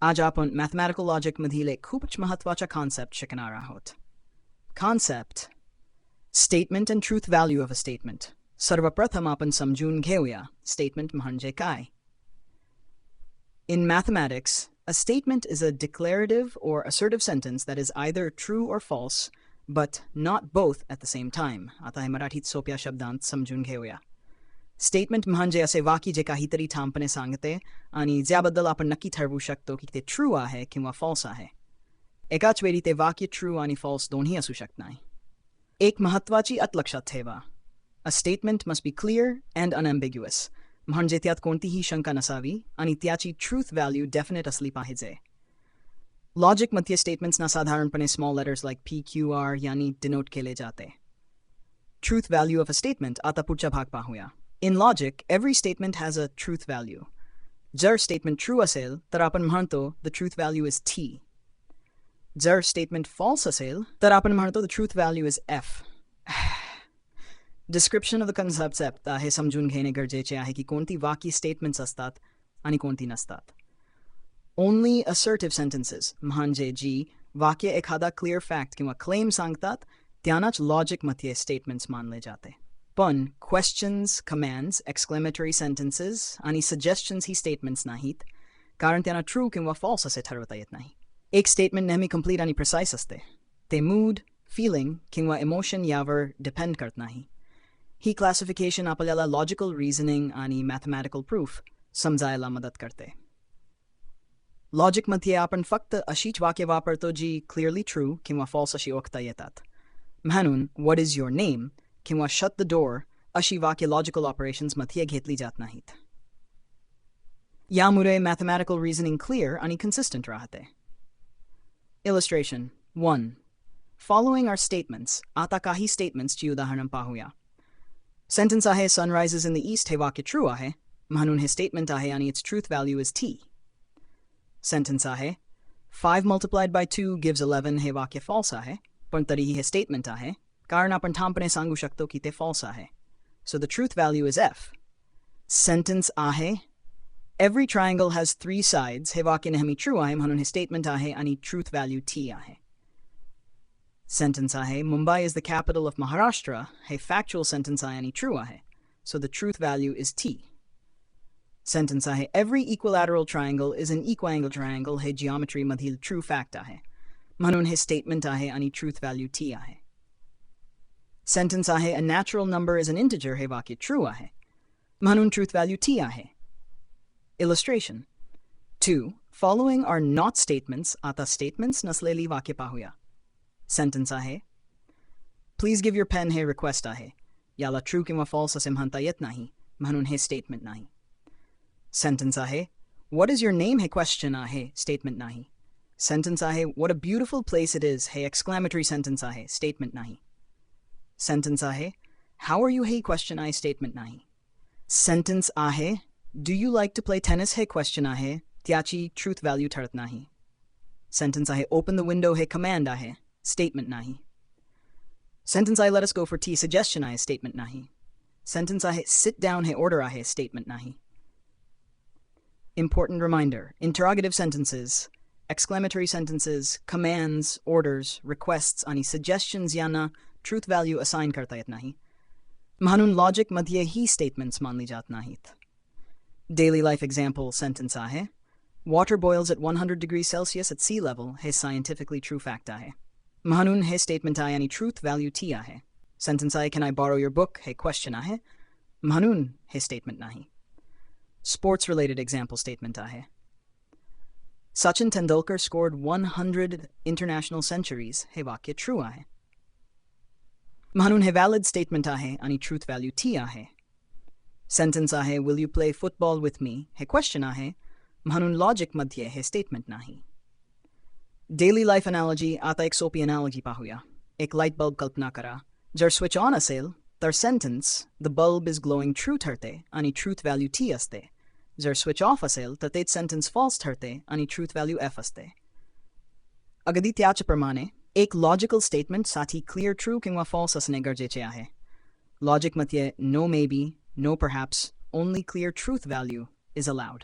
आज आपण मॅथमॅटिकल लॉजिकमधील एक खूपच महत्त्वाचा कॉन्सेप्ट शिकणार आहोत. Concept statement and truth value of a statement. सर्वप्रथम आपण समजून घेऊया स्टेटमेंट म्हणजे काय. In mathematics, a statement is a declarative or assertive sentence that is either true or false, but not both at the same time. आता हे मराठीत सोप्या शब्दांत समजून घेऊया. स्टेटमेंट म्हणजे असे वाक्य जे काहीतरी ठामपणे सांगते आणि ज्याबद्दल आपण नक्की ठरवू शकतो की ते ट्रू आहे किंवा फॉल्स आहे. एकाच वेळी ते वाक्य ट्रू आणि फॉल्स दोन्ही असू शकत नाही. एक महत्त्वाची अट लक्षात ठेवा. A statement must be clear and unambiguous. म्हणजे त्यात कोणतीही शंका नसावी आणि त्याची ट्रूथ व्हॅल्यू डेफिनेट असली पाहिजे. लॉजिकमध्ये स्टेटमेंट्सना साधारणपणे स्मॉल लेटर्स लाईक PQR यांनी डिनोट केले जाते. Truth value of a statement. आता पुढचा भाग पाहूया. In logic, every statement has a truth value. जर statement true असेल तर आपण म्हणतो the truth value is T. जर statement false असेल तर आपण म्हणतो the truth value is F. Description of the concept हे समजून घेणे गरजेचे आहे की कोणती वाक्य statements असतात आणि कोणती नसतात. Only assertive sentences म्हणजे जी वाक्य एखादा clear fact किंवा claim सांगतात त्यांनाच लॉजिकमध्ये statements मानले जाते. पण questions, commands, exclamatory sentences आणि suggestions ही statements नाहीत, कारण त्यांना true किंवा false असे ठरवता येत नाही. एक statement नेहमी complete आणि precise असते. ते mood, feeling किंवा emotion यावर depend करत नाही. ही classification आपल्याला logical reasoning आणि mathematical proof समजायला मदत करते. लॉजिकमध्ये आपण फक्त अशीच वाक्य वापरतो जी clearly true किंवा false अशी ओळखता येतात. म्हणून what is your name किंवा shut the door अशी वाक्य लॉजिकल ऑपरेशन्समध्ये घेतली जात नाहीत. यामुळे मॅथमॅटिकल रिझनिंग क्लिअर आणि कन्सिस्टंट राहते. इलस्ट्रेशन 1. Following are statements. आता काही स्टेटमेंट्सची उदाहरण पाहूया. सेंटेन्स आहे sun rises in the east. हे वाक्य ट्रू आहे म्हणून हे स्टेटमेंट आहे आणि it's truth value is T. Sentence आहे 5 multiplied by 2 gives 11. हे वाक्य फॉल्स आहे पण तरीही हे स्टेटमेंट आहे कारण आपण ठामपणे सांगू शकतो की ते फॉल्स आहे. So the truth value is F. Sentence आहे Every triangle has 3 sides. हे वाक्य नेहमी ट्रू आहे म्हणून हे स्टेटमेंट आहे आणि ट्रूथ व्हॅल्यू T आहे. Sentence आहे Mumbai is the capital of Maharashtra. हे फॅक्च्युअल सेंटेन्स आहे आणि ट्रू आहे. So the truth value is T. Sentence आहे Every equilateral triangle is an equiangle triangle. हे जिओमेट्री मधील ट्रू फॅक्ट आहे म्हणून हे स्टेटमेंट आहे आणि ट्रूथ व्हॅल्यू T आहे. Sentence आहे A natural number is an integer. हे वाक्य ट्रू आहे म्हणून ट्रूथ व्हॅल्यू T आहे. Illustration 2. Following are not statements. आता statements नसलेली वाक्य पाहूया. Sentence आहे Please give your pen. हे रिक्वेस्ट आहे. याला ट्रू किंवा फॉल्स असे म्हणता येत नाही म्हणून हे स्टेटमेंट नाही. Sentence आहे What is your name? हे क्वेश्चन आहे स्टेटमेंट नाही. Sentence आहे What a beautiful place it is. हे एक्सक्लेमेटरी सेंटेन्स आहे स्टेटमेंट नाही. Sentence आहे How are you? हे क्वेश्चन आहे स्टेटमेंट नाही. Sentence आहे Do you like to play tennis? हे क्वेश्चन आहे त्याची ट्रूथ व्हॅल्यू ठरत नाही. Sentence आहे Open the window. हे कमांड आहे स्टेटमेंट नाही. Sentence आहे Let us go for tea. Suggestion आहे स्टेटमेंट नाही. Sentence आहे Sit down. हे ऑर्डर आहे स्टेटमेंट नाही. Important reminder: interrogative sentences, exclamatory sentences, commands, orders, requests आणि suggestions यांना ट्रूथ व्हॅल्यू असाइन करता येत नाही म्हणून लॉजिकमध्ये ही स्टेटमेंट्स मानली जात नाहीत. डेली लाईफ एक्झाम्पल सेंटेन्स आहे Water boils at 100 degrees Celsius at sea level. हे सायंटिफिकली ट्रू फॅक्ट आहे म्हणून हे स्टेटमेंट आहे आणि ट्रूथ व्हॅल्यू T आहे. सेंटेन्स आहे Can I borrow your book? हे क्वेश्चन आहे म्हणून हे स्टेटमेंट नाही. स्पोर्ट्स रिलेटेड एक्झाम्पल स्टेटमेंट आहे Sachin Tendulkar scored 100 international centuries. हे वाक्य ट्रू आहे म्हणून हे व्हॅलिड स्टेटमेंट आहे आणि ट्रूथ व्हॅल्यू T आहे. सेंटेन्स आहे Will you play football with me? हे क्वेश्चन आहे म्हणून लॉजिकमध्ये हे स्टेटमेंट नाही. Daily life analogy. आता एक सोपी अनालॉजी पाहूया. एक लाईट बल्ब कल्पना करा. जर स्विच ऑन असेल तर sentence The bulb is glowing true ठरते आणि ट्रूथ व्हॅल्यू T असते. जर स्विच ऑफ असेल तर तेच सेंटेन्स फॉल्स ठरते आणि ट्रूथ व्हॅल्यू F असते. अगदी त्याचप्रमाणे एक लॉजिकल स्टेटमेंटसाठी क्लिअर ट्रू किंवा फॉल्स असणे गरजेचे आहे. लॉजिकमध्ये no maybe, no perhaps, only clear truth value is allowed.